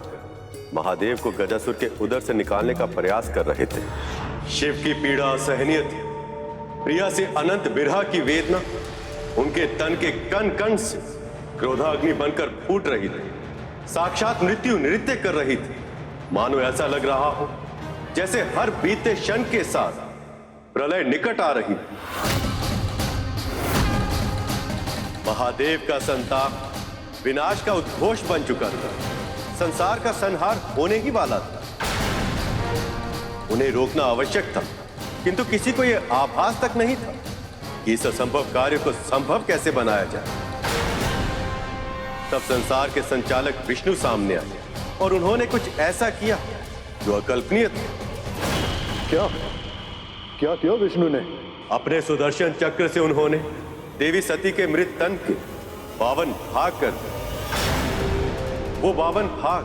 महादेव को गजासुर के उदर से निकालने का प्रयास कर रहे थे। शिव की पीड़ा असहनीय थी। प्रिया से अनंत विरह की वेदना उनके तन के कण कण से क्रोधाग्नि बनकर फूट रही थी। साक्षात मृत्यु नृत्य कर रही थी। मानो ऐसा लग रहा हो जैसे हर बीते क्षण के साथ प्रलय निकट आ रही थी। महादेव का संताप विनाश का उद्घोष बन चुका था। संसार का संहार होने ही वाला था। उन्हें रोकना आवश्यक था, किंतु किसी को यह आभास तक नहीं था कि इस असंभव कार्य को संभव कैसे बनाया जाए। तब संसार के संचालक विष्णु सामने आए और उन्होंने कुछ ऐसा किया जो अकल्पनीय था। क्या क्या किया विष्णु ने? अपने सुदर्शन चक्र से उन्होंने देवी सती के मृत तन के 52 भाग कर दिए। वो 52 भाग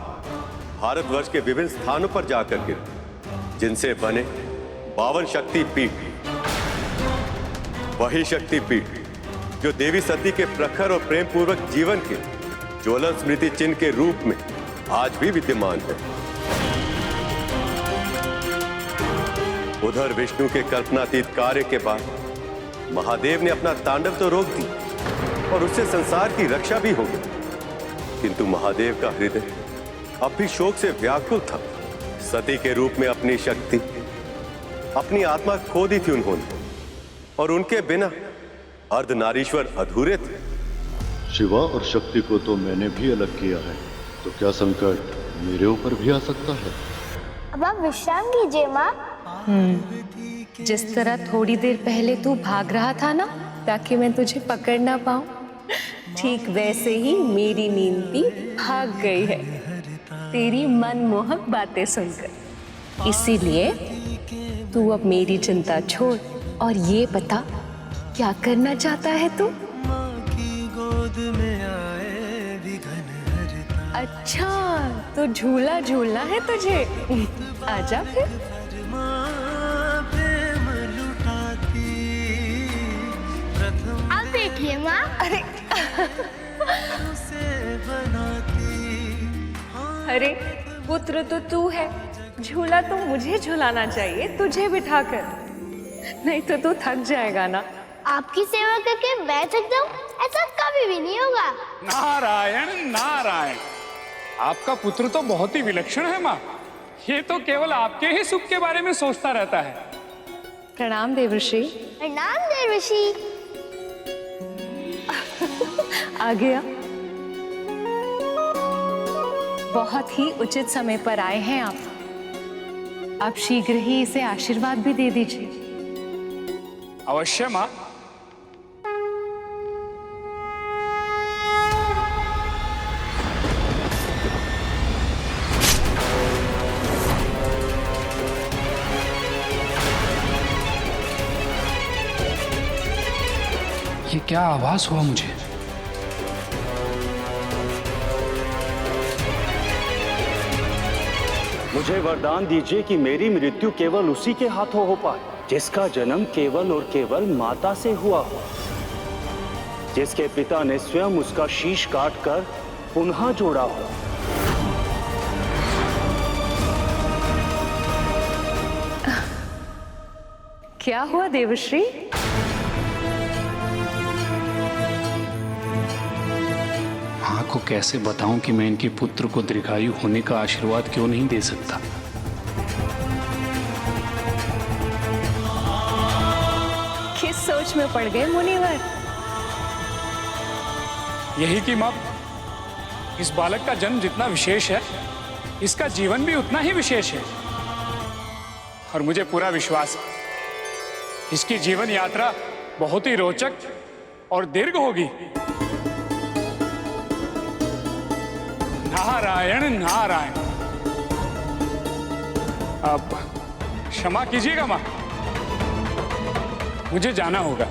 भारतवर्ष के विभिन्न स्थानों पर जाकर गिरे, जिनसे बने 52 शक्ति पीठ। वही शक्ति पीठ जो देवी सती के प्रखर और प्रेम पूर्वक जीवन के ज्वलन स्मृति चिन्ह के रूप में आज भी विद्यमान है। उधर विष्णु के कल्पनातीत कार्य के बाद महादेव ने अपना तांडव तो रोक दिया और उससे संसार की रक्षा भी हो गई, किंतु महादेव का हृदय अब भी शोक से व्याकुल था। सती के रूप में अपनी शक्ति, अपनी आत्मा खो दी थी उन्होंने, और उनके बिना अर्धनारीश्वर अधूरे थे। शिवा और शक्ति को तो मैंने भी अलग किया है, तो क्या संकट मेरे ऊपर भी आ सकता है? अब आप विश्राम कीजिए माँ। जिस तरह थोड़ी देर पहले तू भाग रहा था ना ताकि मैं तुझे पकड़ ना पाऊं, ठीक वैसे ही मेरी नींद भी भाग गई है तेरी मनमोहक बातें सुनकर। इसीलिए तू अब मेरी चिंता छोड़ और ये बता क्या करना चाहता है तू? अच्छा, तो झूला झूलना है तुझे? आजा फिर। अब बैठिए माँ। अरे अरे पुत्र तो तू है, झूला तो मुझे झूलाना चाहिए, तुझे बिठाकर, नहीं तो तू थक जाएगा ना। आपकी सेवा करके मैं थक जाऊं, ऐसा कभी भी नहीं होगा। नारायण नारायण, आपका पुत्र तो बहुत ही विलक्षण है माँ। ये तो केवल आपके ही सुख के बारे में सोचता रहता है। प्रणाम देवर्षि। प्रणाम देवर्षि। आ गया। बहुत ही उचित समय पर आए हैं आप शीघ्र ही इसे आशीर्वाद भी दे दीजिए। अवश्य माँ। ये क्या आभास हुआ मुझे? मुझे वरदान दीजिए कि मेरी मृत्यु केवल उसी के हाथों हो पाए जिसका जन्म केवल और केवल माता से हुआ हो, जिसके पिता ने स्वयं उसका शीश काटकर पुनः जोड़ा हो। क्या हुआ देवश्री? माँ को कैसे बताऊं कि मैं इनके पुत्र को दीर्घायु होने का आशीर्वाद क्यों नहीं दे सकता? किस सोच में पड़ गए मुनिवर? यही कि माँ, इस बालक का जन्म जितना विशेष है, इसका जीवन भी उतना ही विशेष है। और मुझे पूरा विश्वास है इसकी जीवन यात्रा बहुत ही रोचक और दीर्घ होगी। नारायण नारायण। अब क्षमा कीजिएगा मां, मुझे जाना होगा।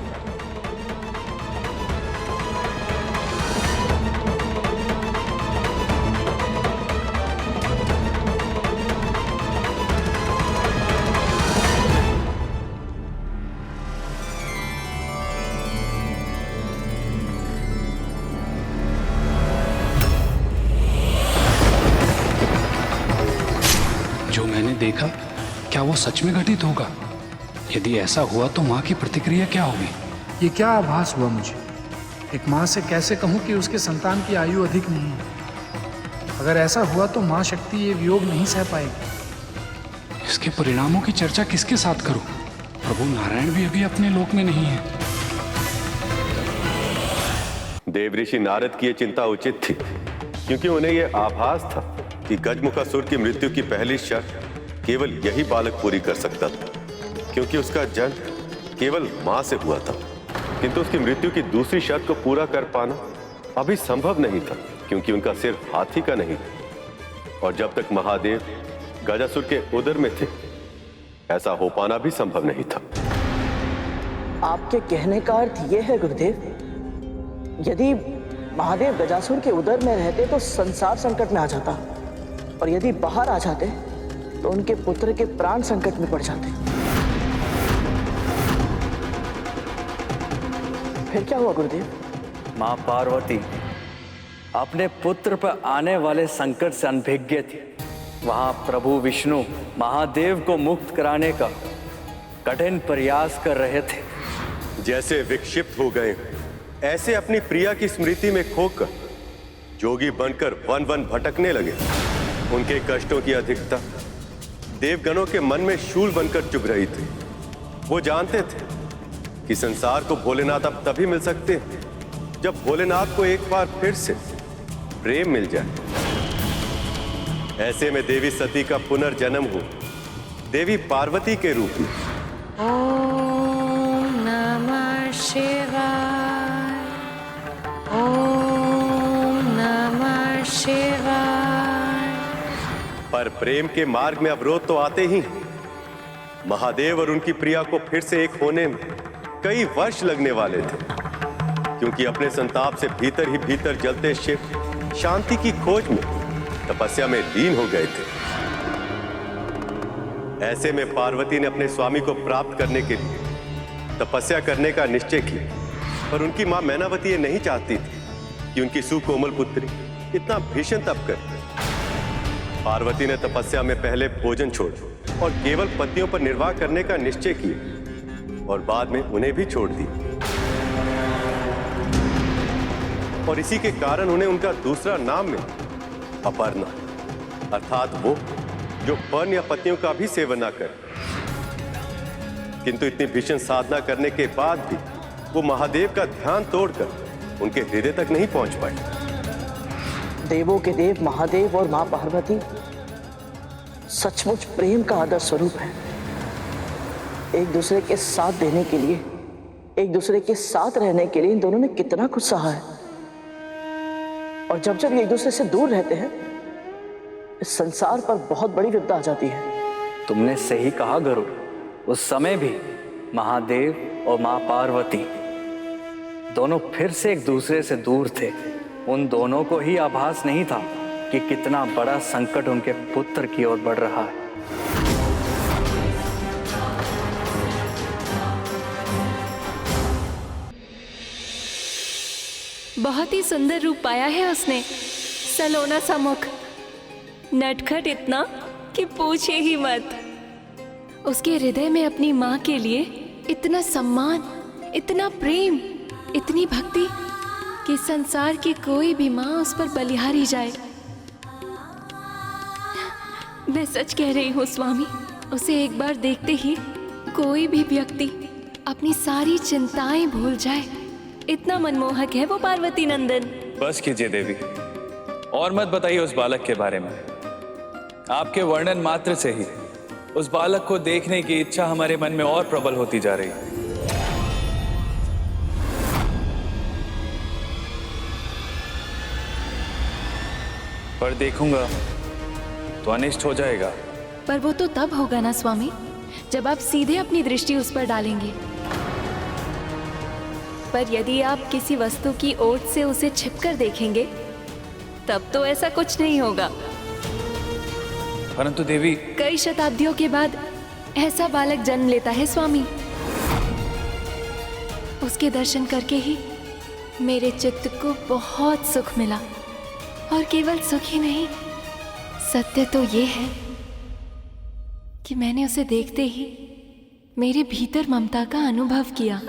जो मैंने देखा क्या वो सच में घटित होगा? यदि ऐसा हुआ तो माँ की प्रतिक्रिया क्या होगी? ये क्या आभास हुआ मुझे? एक माँ से कैसे कहूँ कि उसके संतान की आयु अधिक नहीं है? अगर ऐसा हुआ तो माँ शक्ति ये वियोग नहीं सह पाएगी। इसके परिणामों की चर्चा किसके साथ करूं? प्रभु नारायण भी अभी अपने लोक में नहीं है। देवऋषि नारद की यह चिंता उचित थी, क्योंकि उन्हें यह आभास था कि गजमुखासुर की मृत्यु की पहली शर्त केवल यही बालक पूरी कर सकता था, क्योंकि उसका जन्म केवल मां से हुआ था। किंतु उसकी मृत्यु की दूसरी शर्त को पूरा कर पाना अभी संभव नहीं था, क्योंकि उनका सिर हाथी का नहीं था, और जब तक महादेव गजासुर के उदर में थे ऐसा हो पाना भी संभव नहीं था। आपके कहने का अर्थ यह है गुरुदेव, यदि महादेव गजासुर के उदर में रहते तो संसार संकट में आ जाता, और यदि बाहर आ जाते तो उनके पुत्र के प्राण संकट में पड़ जाते। फिर क्या हुआ गुरुदेव? मां पार्वती अपने पुत्र पर आने वाले संकट से अनभिज्ञ थी। वहां प्रभु विष्णु महादेव को मुक्त कराने का कठिन प्रयास कर रहे थे। जैसे विक्षिप्त हो गए ऐसे अपनी प्रिया की स्मृति में खोकर जोगी बनकर वन वन भटकने लगे। उनके कष्टों की अधिकता देवगणों के मन में शूल बनकर चुभ रही थी। वो जानते थे कि संसार को भोलेनाथ अब तभी मिल सकते हैं जब भोलेनाथ को एक बार फिर से प्रेम मिल जाए। ऐसे में देवी सती का पुनर्जन्म हो देवी पार्वती के रूप में। ओम नमः शिवाय, ओम नमः शिवाय। पर प्रेम के मार्ग में अवरोध तो आते ही हैं। महादेव और उनकी प्रिया को फिर से एक होने में कई वर्ष लगने वाले थे, क्योंकि अपने संताप से भीतर ही भीतर जलते शिव शांति की खोज में तपस्या में लीन हो गए थे। ऐसे में पार्वती ने अपने स्वामी को प्राप्त करने के लिए तपस्या करने का निश्चय किया, पर उनकी मां मैनावती ये नहीं चाहती थी कि उनकी सुकोमल पुत्री इतना भीषण तप करे। पार्वती ने तपस्या में पहले भोजन छोड़ और केवल पतियों पर निर्वाह करने का निश्चय किया, और बाद में उन्हें भी छोड़ दी। और इसी के कारण उन्हें उनका दूसरा नाम मिला, अपर्णा, अर्थात वो जो पर्ण या पतियों का भी सेवन न करे। किंतु इतनी भीषण साधना करने के बाद भी वो महादेव का ध्यान तोड़कर उनके हृदय तक नहीं पहुंच पाए। देवों के देव महादेव और मां पार्वती सचमुच प्रेम का आदर्श स्वरूप है। एक दूसरे के साथ देने के लिए, एक दूसरे के साथ रहने के लिए इन दोनों ने कितना कुछ सहा है। और जब जब ये एक दूसरे से दूर रहते हैं इस संसार पर बहुत बड़ी विपदा आ जाती है। तुमने सही कहा गरुड़। उस समय भी महादेव और मां पार्वती दोनों फिर से एक दूसरे से दूर थे। उन दोनों को ही आभास नहीं था कि कितना बड़ा संकट उनके पुत्र की ओर बढ़ रहा है। बहुत ही सुंदर रूप पाया है उसने, सलोना सा मुख, नटखट इतना कि पूछे ही मत। उसके हृदय में अपनी माँ के लिए इतना सम्मान, इतना प्रेम, इतनी भक्ति कि संसार की कोई भी माँ उस पर बलिहारी जाए। मैं सच कह रही हूँ स्वामी, उसे एक बार देखते ही कोई भी व्यक्ति अपनी सारी चिंताएं भूल जाए। इतना मनमोहक है वो पार्वती नंदन। बस कीजिए देवी, और मत बताइए उस बालक के बारे में। आपके वर्णन मात्र से ही उस बालक को देखने की इच्छा हमारे मन में और प्रबल होती जा रही है। पर देखूंगा तो अनिष्ट हो जाएगा। पर वो तो तब होगा ना स्वामी, जब आप सीधे अपनी दृष्टि उस पर डालेंगे। पर यदि आप किसी वस्तु की ओट से उसे छिपकर देखेंगे, तब तो ऐसा कुछ नहीं होगा। परंतु देवी, कई शताब्दियों के बाद ऐसा बालक जन्म लेता है स्वामी। उसके दर्शन करके ही मेरे चित्त को बहुत सुख मिला। और केवल सुख ही नहीं, सत्य तो ये है कि मैंने उसे देखते ही मेरे भीतर ममता का अनुभव किया।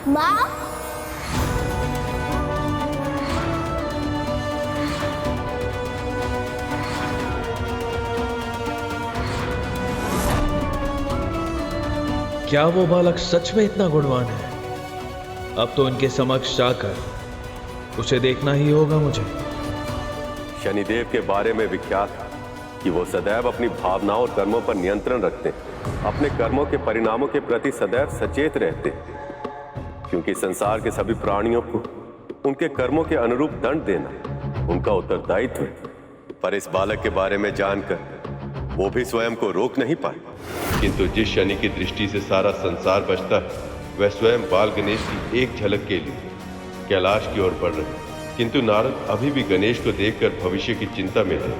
माँ, क्या वो बालक सच में इतना गुणवान है? अब तो उनके समक्ष जाकर उसे देखना ही होगा मुझे। शनिदेव के बारे में विख्यात है कि वो सदैव अपनी भावनाओं और कर्मों पर नियंत्रण रखते हैं, अपने कर्मों के परिणामों के प्रति सदैव सचेत रहते हैं, क्योंकि संसार के सभी प्राणियों को उनके कर्मों के अनुरूप दंड देना उनका उत्तरदायित्व है। पर इस बालक के बारे में जानकर वो भी स्वयं को रोक नहीं पाए। किंतु जिस शनि की दृष्टि से सारा संसार बचता है, वह स्वयं बाल गणेश की एक झलक के लिए कैलाश की ओर बढ़ रहे हैं। किंतु नारद अभी भी गणेश को देखकर भविष्य की चिंता में थे।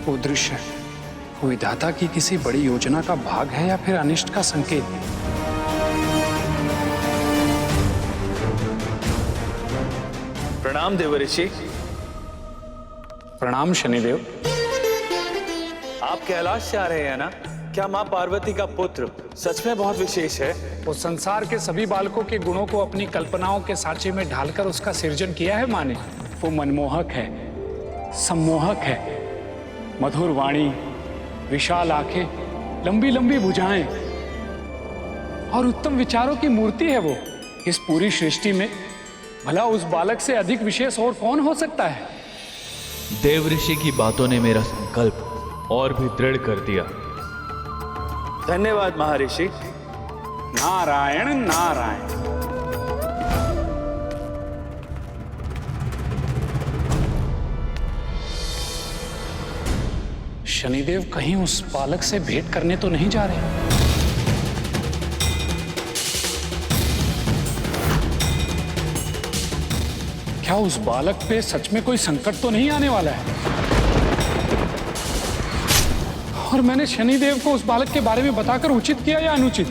वो दृश्य विधाता की किसी बड़ी योजना का भाग है या फिर अनिष्ट का संकेत? प्रणाम देव ऋषि। प्रणाम शनिदेव। आप कैलाश से आ रहे हैं ना? क्या माँ पार्वती का पुत्र सच में बहुत विशेष है? वो संसार के सभी बालकों के गुणों को अपनी कल्पनाओं के सांचे में ढालकर उसका सृजन किया है माँ ने। वो मनमोहक है, सम्मोहक है, मधुर वाणी, विशाल आंखें, लंबी लंबी भुजाएं और उत्तम विचारों की मूर्ति है वो। इस पूरी सृष्टि में भला उस बालक से अधिक विशेष और कौन हो सकता है? देव ऋषि की बातों ने मेरा संकल्प और भी दृढ़ कर दिया। धन्यवाद महर्षि। नारायण नारायण। शनिदेव कहीं उस बालक से भेंट करने तो नहीं जा रहे? क्या उस बालक पे सच में कोई संकट तो नहीं आने वाला है? और मैंने शनिदेव को उस बालक के बारे में बताकर उचित किया या अनुचित?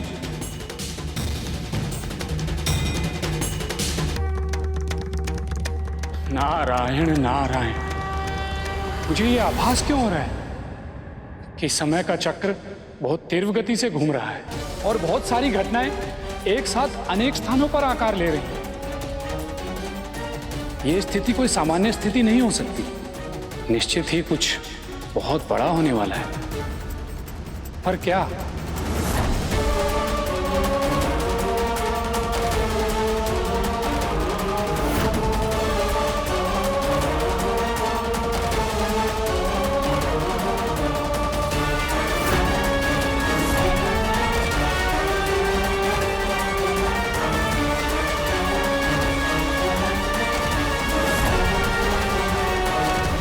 नारायण नारायण। मुझे ये आभास क्यों हो रहा है कि समय का चक्र बहुत तीव्र गति से घूम रहा है और बहुत सारी घटनाएं एक साथ अनेक स्थानों पर आकार ले रही हैं। ये स्थिति कोई सामान्य स्थिति नहीं हो सकती। निश्चित ही कुछ बहुत बड़ा होने वाला है। पर क्या